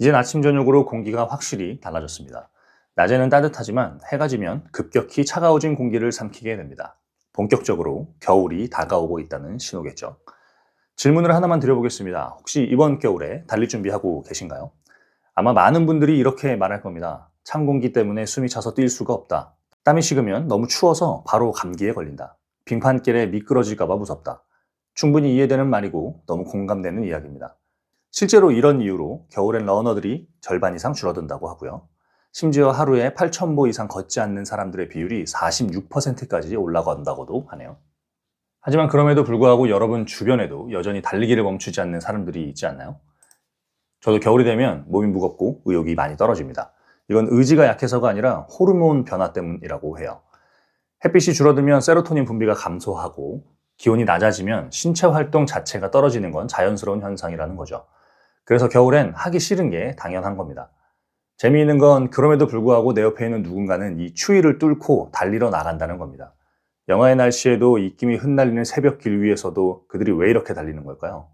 이젠 아침 저녁으로 공기가 확실히 달라졌습니다. 낮에는 따뜻하지만 해가 지면 급격히 차가워진 공기를 삼키게 됩니다. 본격적으로 겨울이 다가오고 있다는 신호겠죠. 질문을 하나만 드려보겠습니다. 혹시 이번 겨울에 달릴 준비하고 계신가요? 아마 많은 분들이 이렇게 말할 겁니다. 찬 공기 때문에 숨이 차서 뛸 수가 없다. 땀이 식으면 너무 추워서 바로 감기에 걸린다. 빙판길에 미끄러질까봐 무섭다. 충분히 이해되는 말이고 너무 공감되는 이야기입니다. 실제로 이런 이유로 겨울엔 러너들이 절반 이상 줄어든다고 하고요. 심지어 하루에 8,000보 이상 걷지 않는 사람들의 비율이 46%까지 올라간다고도 하네요. 하지만 그럼에도 불구하고 여러분 주변에도 여전히 달리기를 멈추지 않는 사람들이 있지 않나요? 저도 겨울이 되면 몸이 무겁고 의욕이 많이 떨어집니다. 이건 의지가 약해서가 아니라 호르몬 변화 때문이라고 해요. 햇빛이 줄어들면 세로토닌 분비가 감소하고 기온이 낮아지면 신체 활동 자체가 떨어지는 건 자연스러운 현상이라는 거죠. 그래서 겨울엔 하기 싫은 게 당연한 겁니다. 재미있는 건 그럼에도 불구하고 내 옆에 있는 누군가는 이 추위를 뚫고 달리러 나간다는 겁니다. 영하의 날씨에도 입김이 흩날리는 새벽길 위에서도 그들이 왜 이렇게 달리는 걸까요?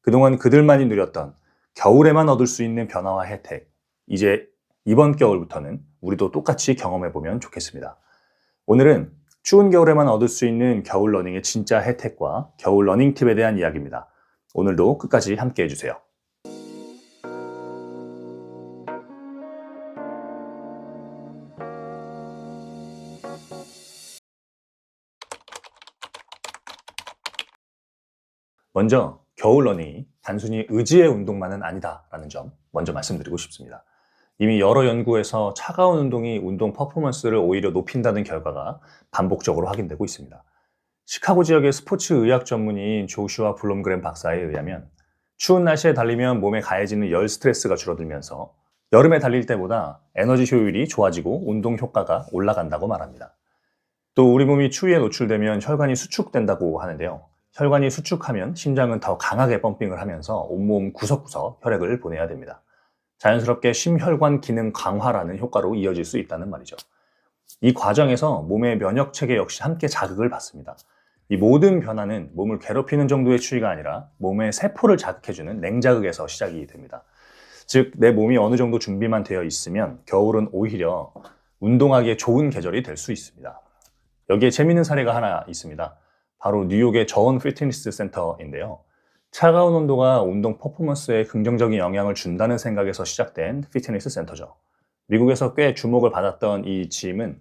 그동안 그들만이 누렸던 겨울에만 얻을 수 있는 변화와 혜택, 이제 이번 겨울부터는 우리도 똑같이 경험해보면 좋겠습니다. 오늘은 추운 겨울에만 얻을 수 있는 겨울 러닝의 진짜 혜택과 겨울 러닝 팁에 대한 이야기입니다. 오늘도 끝까지 함께 해주세요. 먼저 겨울 러닝이 단순히 의지의 운동만은 아니다라는 점 먼저 말씀드리고 싶습니다. 이미 여러 연구에서 차가운 운동이 운동 퍼포먼스를 오히려 높인다는 결과가 반복적으로 확인되고 있습니다. 시카고 지역의 스포츠 의학 전문의인 조슈아 블롬그램 박사에 의하면 추운 날씨에 달리면 몸에 가해지는 열 스트레스가 줄어들면서 여름에 달릴 때보다 에너지 효율이 좋아지고 운동 효과가 올라간다고 말합니다. 또 우리 몸이 추위에 노출되면 혈관이 수축된다고 하는데요. 혈관이 수축하면 심장은 더 강하게 펌핑을 하면서 온몸 구석구석 혈액을 보내야 됩니다. 자연스럽게 심혈관 기능 강화라는 효과로 이어질 수 있다는 말이죠. 이 과정에서 몸의 면역 체계 역시 함께 자극을 받습니다. 이 모든 변화는 몸을 괴롭히는 정도의 추위가 아니라 몸의 세포를 자극해주는 냉자극에서 시작이 됩니다. 즉, 내 몸이 어느 정도 준비만 되어 있으면 겨울은 오히려 운동하기에 좋은 계절이 될 수 있습니다. 여기에 재미있는 사례가 하나 있습니다. 바로 뉴욕의 저온 피트니스 센터인데요. 차가운 온도가 운동 퍼포먼스에 긍정적인 영향을 준다는 생각에서 시작된 피트니스 센터죠. 미국에서 꽤 주목을 받았던 이 짐은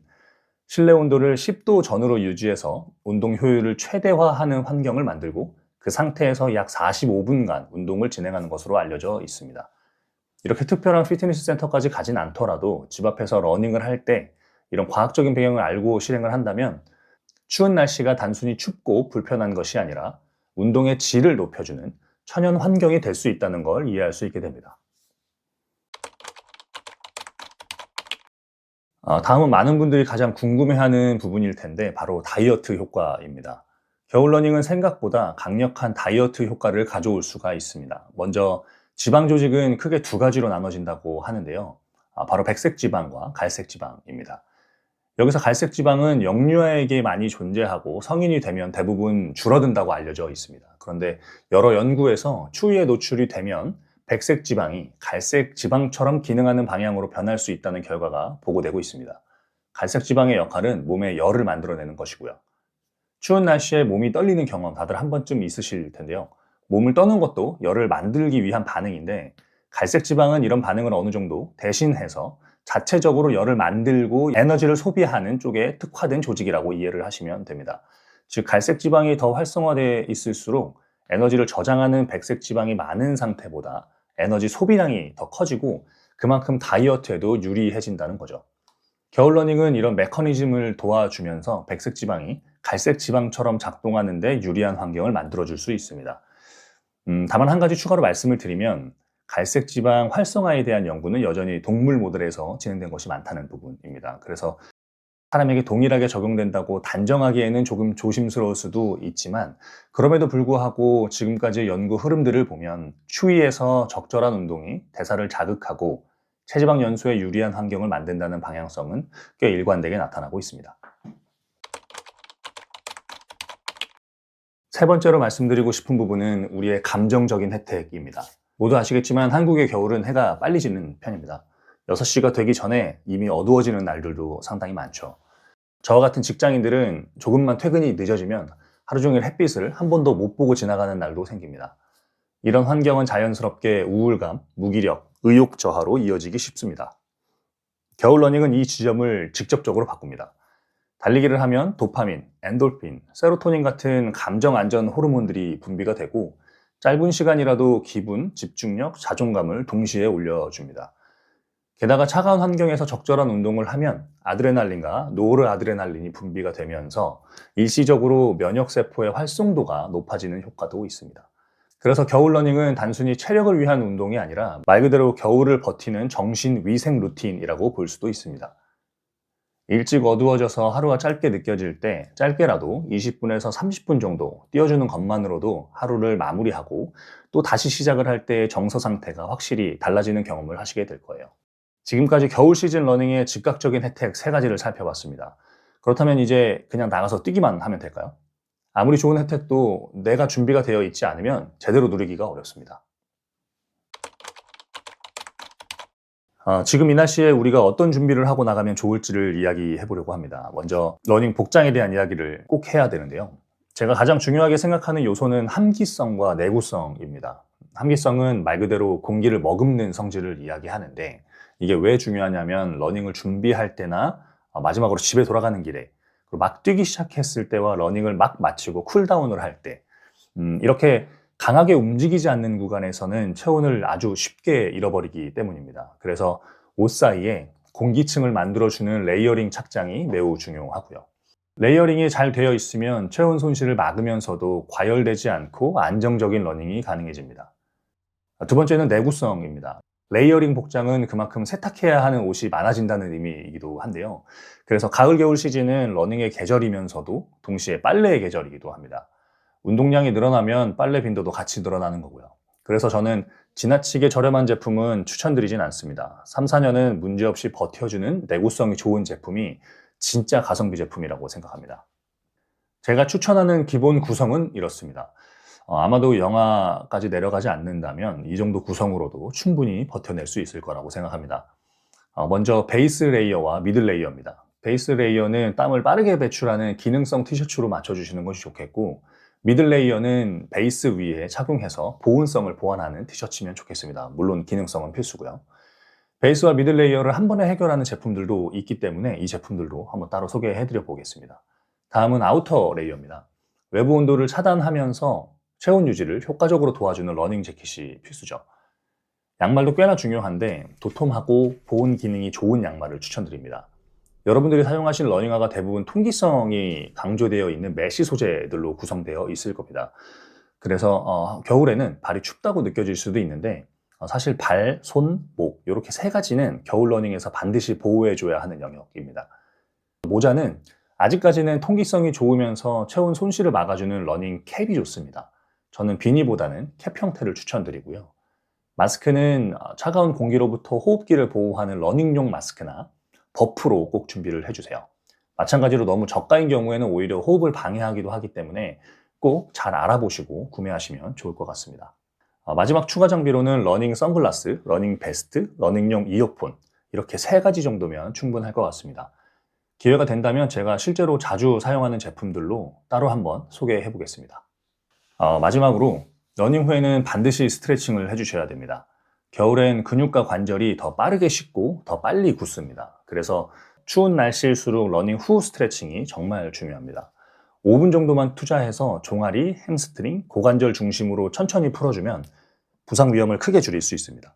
실내 온도를 10도 전후로 유지해서 운동 효율을 최대화하는 환경을 만들고 그 상태에서 약 45분간 운동을 진행하는 것으로 알려져 있습니다. 이렇게 특별한 피트니스 센터까지 가진 않더라도 집 앞에서 러닝을 할 때 이런 과학적인 배경을 알고 실행을 한다면 추운 날씨가 단순히 춥고 불편한 것이 아니라 운동의 질을 높여주는 천연 환경이 될 수 있다는 걸 이해할 수 있게 됩니다. 다음은 많은 분들이 가장 궁금해하는 부분일 텐데 바로 다이어트 효과입니다. 겨울 러닝은 생각보다 강력한 다이어트 효과를 가져올 수가 있습니다. 먼저 지방 조직은 크게 두 가지로 나눠진다고 하는데요. 바로 백색 지방과 갈색 지방입니다. 여기서 갈색 지방은 영유아에게 많이 존재하고 성인이 되면 대부분 줄어든다고 알려져 있습니다. 그런데 여러 연구에서 추위에 노출이 되면 백색 지방이 갈색 지방처럼 기능하는 방향으로 변할 수 있다는 결과가 보고되고 있습니다. 갈색 지방의 역할은 몸에 열을 만들어내는 것이고요. 추운 날씨에 몸이 떨리는 경험 다들 한 번쯤 있으실 텐데요. 몸을 떠는 것도 열을 만들기 위한 반응인데 갈색 지방은 이런 반응을 어느 정도 대신해서 자체적으로 열을 만들고 에너지를 소비하는 쪽에 특화된 조직이라고 이해를 하시면 됩니다. 즉 갈색 지방이 더 활성화되어 있을수록 에너지를 저장하는 백색 지방이 많은 상태보다 에너지 소비량이 더 커지고 그만큼 다이어트에도 유리해진다는 거죠. 겨울 러닝은 이런 메커니즘을 도와주면서 백색 지방이 갈색 지방처럼 작동하는 데 유리한 환경을 만들어줄 수 있습니다. 다만 한 가지 추가로 말씀을 드리면 갈색 지방 활성화에 대한 연구는 여전히 동물 모델에서 진행된 것이 많다는 부분입니다. 그래서 사람에게 동일하게 적용된다고 단정하기에는 조금 조심스러울 수도 있지만 그럼에도 불구하고 지금까지의 연구 흐름들을 보면 추위에서 적절한 운동이 대사를 자극하고 체지방 연소에 유리한 환경을 만든다는 방향성은 꽤 일관되게 나타나고 있습니다. 세 번째로 말씀드리고 싶은 부분은 우리의 감정적인 혜택입니다. 모두 아시겠지만 한국의 겨울은 해가 빨리 지는 편입니다. 6시가 되기 전에 이미 어두워지는 날들도 상당히 많죠. 저와 같은 직장인들은 조금만 퇴근이 늦어지면 하루 종일 햇빛을 한 번도 못 보고 지나가는 날도 생깁니다. 이런 환경은 자연스럽게 우울감, 무기력, 의욕 저하로 이어지기 쉽습니다. 겨울 러닝은 이 지점을 직접적으로 바꿉니다. 달리기를 하면 도파민, 엔돌핀, 세로토닌 같은 감정 안전 호르몬들이 분비가 되고 짧은 시간이라도 기분, 집중력, 자존감을 동시에 올려줍니다. 게다가 차가운 환경에서 적절한 운동을 하면 아드레날린과 노르아드레날린이 분비가 되면서 일시적으로 면역세포의 활성도가 높아지는 효과도 있습니다. 그래서 겨울 러닝은 단순히 체력을 위한 운동이 아니라 말 그대로 겨울을 버티는 정신 위생 루틴이라고 볼 수도 있습니다. 일찍 어두워져서 하루가 짧게 느껴질 때 짧게라도 20분에서 30분 정도 뛰어주는 것만으로도 하루를 마무리하고 또 다시 시작을 할 때의 정서 상태가 확실히 달라지는 경험을 하시게 될 거예요. 지금까지 겨울 시즌 러닝의 즉각적인 혜택 3가지를 살펴봤습니다. 그렇다면 이제 그냥 나가서 뛰기만 하면 될까요? 아무리 좋은 혜택도 내가 준비가 되어 있지 않으면 제대로 누리기가 어렵습니다. 지금 이 날씨에 우리가 어떤 준비를 하고 나가면 좋을지를 이야기해 보려고 합니다. 먼저 러닝 복장에 대한 이야기를 꼭 해야 되는데요. 제가 가장 중요하게 생각하는 요소는 함기성과 내구성입니다. 함기성은 말 그대로 공기를 머금는 성질을 이야기하는데 이게 왜 중요하냐면 러닝을 준비할 때나 마지막으로 집에 돌아가는 길에 막 뛰기 시작했을 때와 러닝을 막 마치고 쿨다운을 할 때 이렇게 강하게 움직이지 않는 구간에서는 체온을 아주 쉽게 잃어버리기 때문입니다. 그래서 옷 사이에 공기층을 만들어주는 레이어링 착장이 매우 중요하고요. 레이어링이 잘 되어 있으면 체온 손실을 막으면서도 과열되지 않고 안정적인 러닝이 가능해집니다. 두 번째는 내구성입니다. 레이어링 복장은 그만큼 세탁해야 하는 옷이 많아진다는 의미이기도 한데요. 그래서 가을, 겨울 시즌은 러닝의 계절이면서도 동시에 빨래의 계절이기도 합니다. 운동량이 늘어나면 빨래 빈도도 같이 늘어나는 거고요. 그래서 저는 지나치게 저렴한 제품은 추천드리진 않습니다. 3, 4년은 문제없이 버텨주는 내구성이 좋은 제품이 진짜 가성비 제품이라고 생각합니다. 제가 추천하는 기본 구성은 이렇습니다. 아마도 영하까지 내려가지 않는다면 이 정도 구성으로도 충분히 버텨낼 수 있을 거라고 생각합니다. 먼저 베이스 레이어와 미들 레이어입니다. 베이스 레이어는 땀을 빠르게 배출하는 기능성 티셔츠로 맞춰주시는 것이 좋겠고 미들 레이어는 베이스 위에 착용해서 보온성을 보완하는 티셔츠면 좋겠습니다. 물론 기능성은 필수고요. 베이스와 미들 레이어를 한 번에 해결하는 제품들도 있기 때문에 이 제품들도 한번 따로 소개해 드려 보겠습니다. 다음은 아우터 레이어입니다. 외부 온도를 차단하면서 체온 유지를 효과적으로 도와주는 러닝 재킷이 필수죠. 양말도 꽤나 중요한데 도톰하고 보온 기능이 좋은 양말을 추천드립니다. 여러분들이 사용하신 러닝화가 대부분 통기성이 강조되어 있는 메쉬 소재들로 구성되어 있을 겁니다. 그래서 겨울에는 발이 춥다고 느껴질 수도 있는데 사실 발, 손, 목 이렇게 3가지는 겨울 러닝에서 반드시 보호해줘야 하는 영역입니다. 모자는 아직까지는 통기성이 좋으면서 체온 손실을 막아주는 러닝 캡이 좋습니다. 저는 비니보다는 캡 형태를 추천드리고요. 마스크는 차가운 공기로부터 호흡기를 보호하는 러닝용 마스크나 버프로 꼭 준비를 해주세요. 마찬가지로 너무 저가인 경우에는 오히려 호흡을 방해하기도 하기 때문에 꼭 잘 알아보시고 구매하시면 좋을 것 같습니다. 마지막 추가 장비로는 러닝 선글라스, 러닝 베스트, 러닝용 이어폰 이렇게 3가지 정도면 충분할 것 같습니다. 기회가 된다면 제가 실제로 자주 사용하는 제품들로 따로 한번 소개해 보겠습니다. 마지막으로 러닝 후에는 반드시 스트레칭을 해주셔야 됩니다. 겨울엔 근육과 관절이 더 빠르게 식고 더 빨리 굳습니다. 그래서 추운 날씨일수록 러닝 후 스트레칭이 정말 중요합니다. 5분 정도만 투자해서 종아리, 햄스트링, 고관절 중심으로 천천히 풀어주면 부상 위험을 크게 줄일 수 있습니다.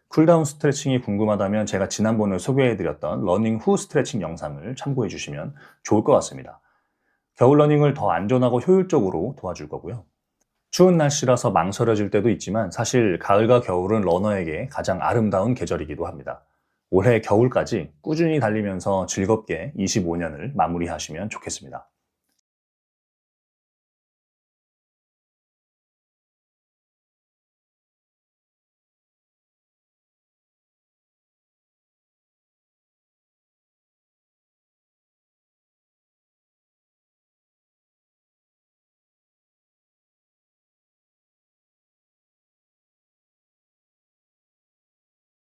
쿨다운 스트레칭이 궁금하다면 제가 지난번에 소개해드렸던 러닝 후 스트레칭 영상을 참고해 주시면 좋을 것 같습니다. 겨울 러닝을 더 안전하고 효율적으로 도와줄 거고요. 추운 날씨라서 망설여질 때도 있지만 사실 가을과 겨울은 러너에게 가장 아름다운 계절이기도 합니다. 올해 겨울까지 꾸준히 달리면서 즐겁게 25년을 마무리하시면 좋겠습니다.